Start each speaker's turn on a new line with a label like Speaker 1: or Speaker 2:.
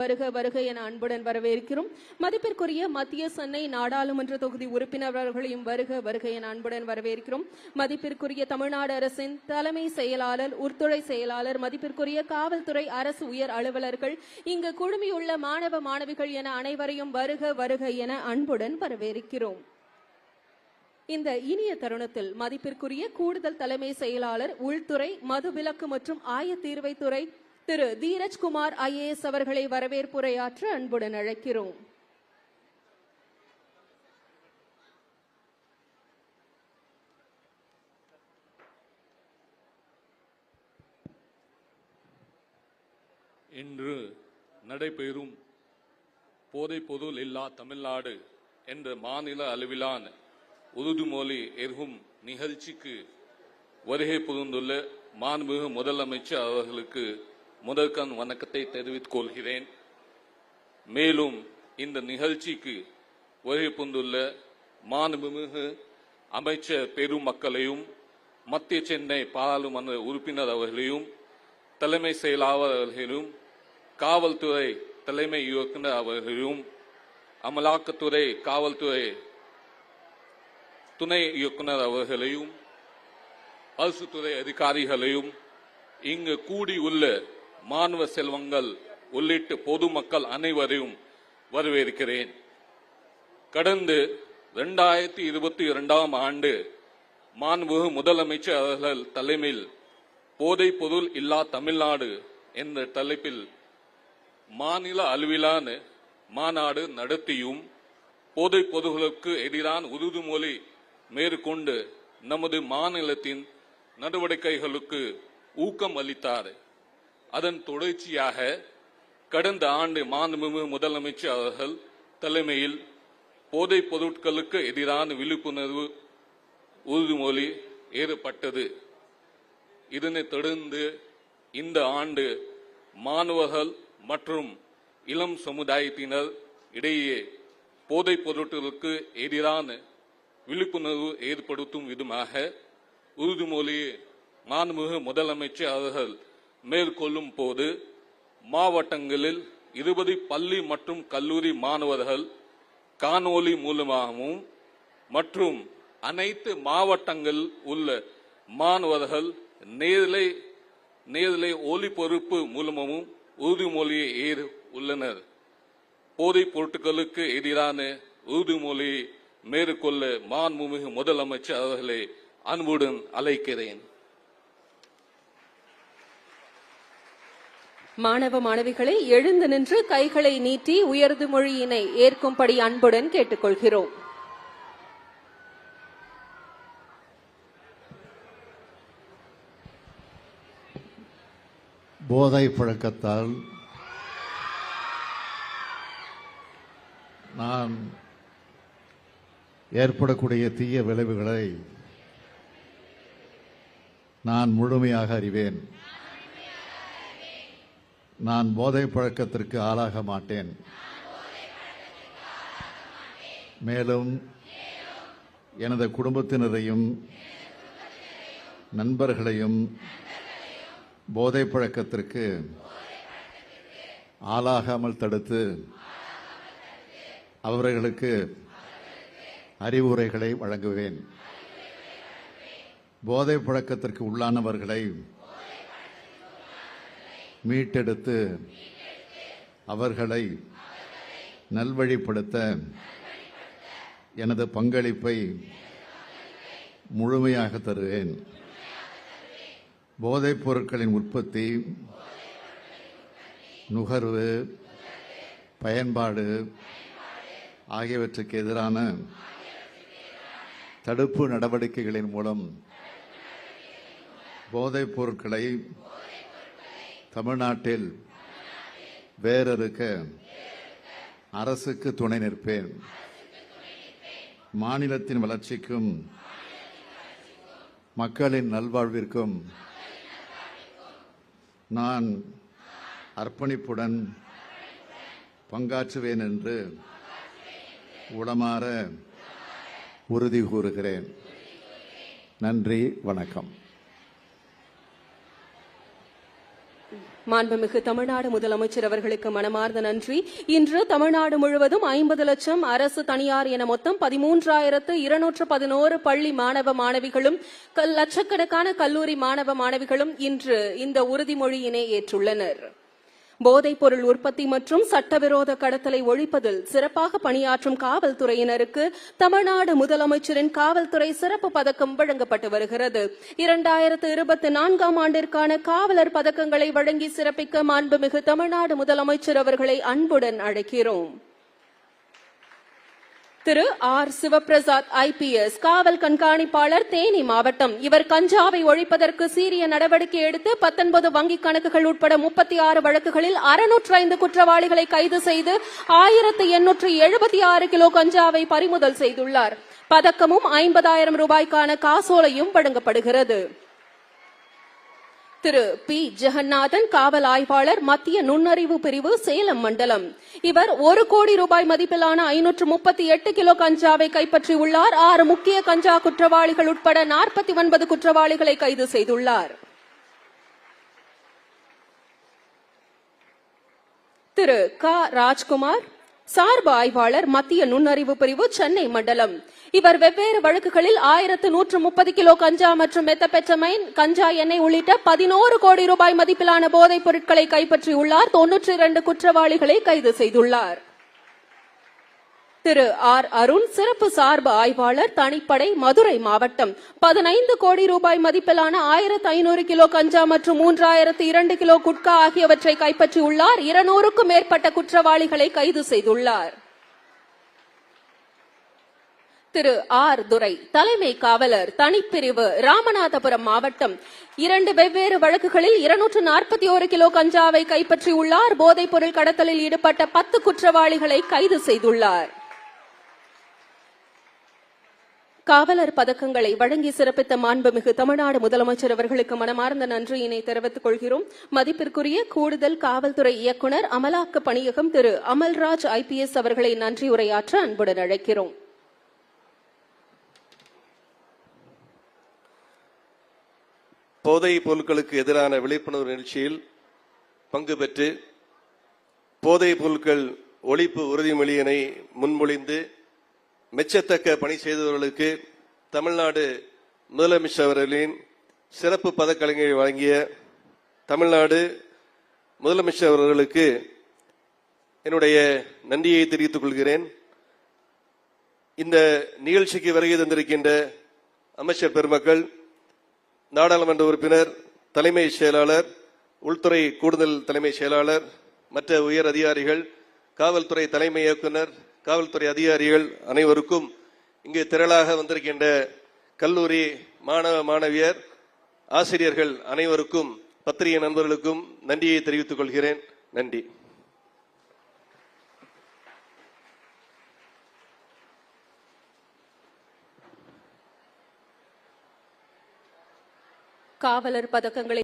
Speaker 1: வருக வருக என அன்புடன் வரவேற்கிறோம். மதிப்பிற்குரிய மத்திய சென்னை நாடாளுமன்ற தொகுதி உறுப்பினர்களையும் வருக வருக என அன்புடன் வரவேற்கிறோம். மதிப்பிற்குரிய தமிழ்நாடு அரசின் தலைமை செயலாளர், உள்துறை செயலாளர், மதிப்பிற்குரிய காவல்துறை அரசு உயர் அலுவலர்கள், இங்கு குழுமியுள்ள மாணவ மாணவிகள் என அனைவரையும் வருக வருக என அன்புடன் வரவேற்கிறோம். இந்த இனிய தருணத்தில் மதிப்பிற்குரிய கூடுதல் தலைமை செயலாளர், உள்துறை, மதுவிலக்கு மற்றும் ஆயத்தீர்வைத்துறை திரு தீரஜ்குமார் IAS அவர்களை வரவேற்புரையாற்ற அன்புடன் அழைக்கிறோம்.
Speaker 2: இன்று நடைபெறும் போதைப் பொருள் இல்லா தமிழ்நாடு என்ற மாநில அளவிலான உறுதிமொழி ஏற்கும் நிகழ்ச்சிக்கு வருகை புரிந்துள்ள மாண்புமிகு முதலமைச்சர் அவர்களுக்கு முதற்கண் வணக்கத்தை தெரிவித்துக் கொள்கிறேன். மேலும் இந்த நிகழ்ச்சிக்கு வருகை புரிந்துள்ள மாண்புமிகு அமைச்சர் பெருமக்களையும், மத்திய சென்னை பாராளுமன்ற உறுப்பினர் அவர்களையும், தலைமை செயலாளர் அவர்களையும், காவல்துறை தலைமை இயக்குநர் அவர்களையும், அமலாக்கத்துறை காவல்துறை துணை இயக்குநர் அவர்களையும், அரசு துறை அதிகாரிகளையும், இங்கு கூடியுள்ள மாணவ செல்வங்கள் உள்ளிட்ட பொதுமக்கள் அனைவரையும் வரவேற்கிறேன். கடந்த 2022ஆம் ஆண்டு மாண்புமிகு முதலமைச்சர் அவர்கள் தலைமையில் போதைப் பொருள் இல்லா தமிழ்நாடு என்ற தலைப்பில் மாநில அளவிலான மாநாடு நடத்தியும் போதைப் பொருட்களுக்கு எதிரான உறுதிமொழி மேற்கொண்டு நமது மாநிலத்தின் நடவடிக்கைகளுக்கு ஊக்கம் அளித்தார். அதன் தொடர்ச்சியாக கடந்த ஆண்டு மாண்புமிகு முதலமைச்சர் அவர்கள் தலைமையில் போதைப் பொருட்களுக்கு எதிரான விழிப்புணர்வு உறுதிமொழி ஏற்பட்டது. இதனைத் தொடர்ந்து இந்த ஆண்டு மாணவர்கள் மற்றும் இளம் சமுதாயத்தினர் இடையே போதைப் பொருட்களுக்கு எதிரான விழிப்புணர்வு ஏற்படுத்தும் விதமாக உறுதிமொழியை மாண்புமிகு முதலமைச்சர் அவர்கள் மேற்கொள்ளும் போது மாவட்டங்களில் 20 பள்ளி மற்றும் கல்லூரி மாணவர்கள் காணொலி மூலமாகவும் மற்றும் அனைத்து மாவட்டங்கள் உள்ள மாணவர்கள் நேரலை ஒலிபரப்பு மூலமும் உறுதிமொழியை ஏறு உள்ளனர். போதைப் பொருட்களுக்கு எதிரான உறுதிமொழியை மேற்கொள்ள மாண்புமிகு முதலமைச்சர் அவர்களை அன்புடன் அழைக்கிறேன்.
Speaker 1: மாணவ மாணவிகளை எழுந்து நின்று கைகளை நீட்டி உறுதிமொழியினை ஏற்கும்படி அன்புடன் கேட்டுக்கொள்கிறோம்.
Speaker 3: போதை பழக்கத்தால் நான் ஏற்படக்கூடிய தீய விளைவுகளை நான் முழுமையாக அறிவேன். நான் போதை பழக்கத்திற்கு ஆளாக மாட்டேன். மேலும் எனது குடும்பத்தினரையும் நண்பர்களையும் போதை பழக்கத்திற்கு ஆளாகாமல் தடுத்து அவர்களுக்கு அறிவுரைகளை வழங்குவேன். போதை பழக்கத்திற்கு உள்ளானவர்களை மீட்டெடுத்து அவர்களை நல்வழிப்படுத்த எனது பங்களிப்பை முழுமையாக தருவேன். போதைப் பொருட்களின் உற்பத்தி, நுகர்வு, பயன்பாடு ஆகியவற்றுக்கு எதிரான தடுப்பு நடவடிக்கைகளின் மூலம் போதைப் பொருட்களை தமிழ்நாட்டில் வேரறுக்க அரசுக்கு துணை நிற்பேன். மாநிலத்தின் வளர்ச்சிக்கும் மக்களின் நல்வாழ்விற்கும் நான் அர்ப்பணிப்புடன் பங்காற்றுவேன் என்று உளமாற உறுதி கூறுகிறேன். நன்றி, வணக்கம்.
Speaker 1: மாண்புமிகு தமிழ்நாடு முதலமைச்சர் அவர்களுக்கு மனமார்ந்த நன்றி. இன்று தமிழ்நாடு முழுவதும் 50 லட்சம் அரசு தனியார் என மொத்தம் 13,211 பள்ளி மாணவ மாணவிகளும் லட்சக்கணக்கான கல்லூரி மாணவ மாணவிகளும் இன்று இந்த உறுதிமொழியினை ஏற்றுள்ளனர். போதைப் பொருள் உற்பத்தி மற்றும் சட்டவிரோத கடத்தலை ஒழிப்பதில் சிறப்பாக பணியாற்றும் காவல்துறையினருக்கு தமிழ்நாடு முதலமைச்சரின் காவல்துறை சிறப்பு பதக்கம் வழங்கப்பட்டு வருகிறது. 2024ஆம் ஆண்டிற்கான காவலர் பதக்கங்களை வழங்கி சிறப்பிக்க மாண்புமிகு தமிழ்நாடு முதலமைச்சர் அவர்களை அன்புடன் அழைக்கிறோம். திரு ஆர் சிவபிரசாத் IPS காவல் கண்காணிப்பாளர், தேனி மாவட்டம். இவர் கஞ்சாவை ஒழிப்பதற்கு சீரிய நடவடிக்கை எடுத்து 19 வங்கிக் கணக்குகள் உட்பட 36 வழக்குகளில் 605 குற்றவாளிகளை கைது செய்து 1876 கிலோ கஞ்சாவை பறிமுதல் செய்துள்ளார். பதக்கமும் 50,000 ரூபாய்க்கான காசோலையும் வழங்கப்படுகிறது. திரு பி ஜெகநாதன் காவல் ஆய்வாளர், மத்திய நுண்ணறிவு பிரிவு, சேலம் மண்டலம். இவர் 1 கோடி ரூபாய் மதிப்பிலான 538 கிலோ கஞ்சாவை கைப்பற்றியுள்ளார். 6 முக்கிய கஞ்சா குற்றவாளிகள் உட்பட 49 குற்றவாளிகளை கைது செய்துள்ளார். திரு க ராஜ்குமார் சார்பு ஆய்வாளர், மத்திய நுண்ணறிவு பிரிவு, சென்னை மண்டலம். இவர் வெவ்வேறு வழக்குகளில் 1130 கிலோ கஞ்சா மற்றும் மெத்தபெட்டமைன், கஞ்சா எண்ணெய் உள்ளிட்ட 11 கோடி ரூபாய் மதிப்பிலான போதைப் பொருட்களை கைப்பற்றியுள்ளார். 92 குற்றவாளிகளை கைது செய்துள்ளார். திரு ஆர் அருண் சிறப்பு சார்பு ஆய்வாளர், தனிப்படை, மதுரை மாவட்டம். 15 கோடி ரூபாய் மதிப்பிலான 1500 கிலோ கஞ்சா மற்றும் 3002 கிலோ குட்கா ஆகியவற்றை கைப்பற்றியுள்ளார். 200க்கும் மேற்பட்ட குற்றவாளிகளை கைது செய்துள்ளார். திரு ஆர் துரை தலைமை காவலர், தனிப்பிரிவு, ராமநாதபுரம் மாவட்டம். 2 வெவ்வேறு வழக்குகளில் 241 கிலோ கஞ்சாவை கைப்பற்றியுள்ளார். போதைப் பொருள் கடத்தலில் ஈடுபட்ட 10 குற்றவாளிகளை கைது செய்துள்ளார். காவலர் பதக்கங்களை வழங்கி சிறப்பித்த மாண்புமிகு தமிழ்நாடு முதலமைச்சர் அவர்களுக்கு மனமார்ந்த நன்றியினை தெரிவித்துக் கொள்கிறோம். மதிப்பிற்குரிய கூடுதல் காவல்துறை இயக்குநர், அமலாக்க பணியகம் திரு அமல்ராஜ் IPS அவர்களை நன்றி உரையாற்ற அன்புடன் அழைக்கிறோம்.
Speaker 4: போதைப் பொருட்களுக்கு எதிரான விழிப்புணர்வு நிகழ்ச்சியில் பங்கு பெற்று போதைப் பொருட்கள் ஒழிப்பு உறுதிமொழியினை முன்மொழிந்து மெச்சத்தக்க பணி செய்தவர்களுக்கு தமிழ்நாடு முதலமைச்சர் அவர்களின் சிறப்பு பதக்கங்களை வழங்கிய தமிழ்நாடு முதலமைச்சர் அவர்களுக்கு என்னுடைய நன்றியை தெரிவித்துக் கொள்கிறேன். இந்த நிகழ்ச்சிக்கு வருகை தந்திருக்கின்ற அமைச்சர் பெருமக்கள், நாடாளுமன்ற உறுப்பினர், தலைமை செயலாளர், உள்துறை கூடுதல் தலைமை செயலாளர், மற்ற உயர் அதிகாரிகள், காவல்துறை தலைமை இயக்குனர், காவல்துறை அதிகாரிகள் அனைவருக்கும், இங்கு திரளாக வந்திருக்கின்ற கல்லூரி மாணவ மாணவியர், ஆசிரியர்கள் அனைவருக்கும், பத்திரிகை நண்பர்களுக்கும் நன்றியை தெரிவித்துக் கொள்கிறேன். நன்றி.
Speaker 1: காவலர் பதக்கங்களை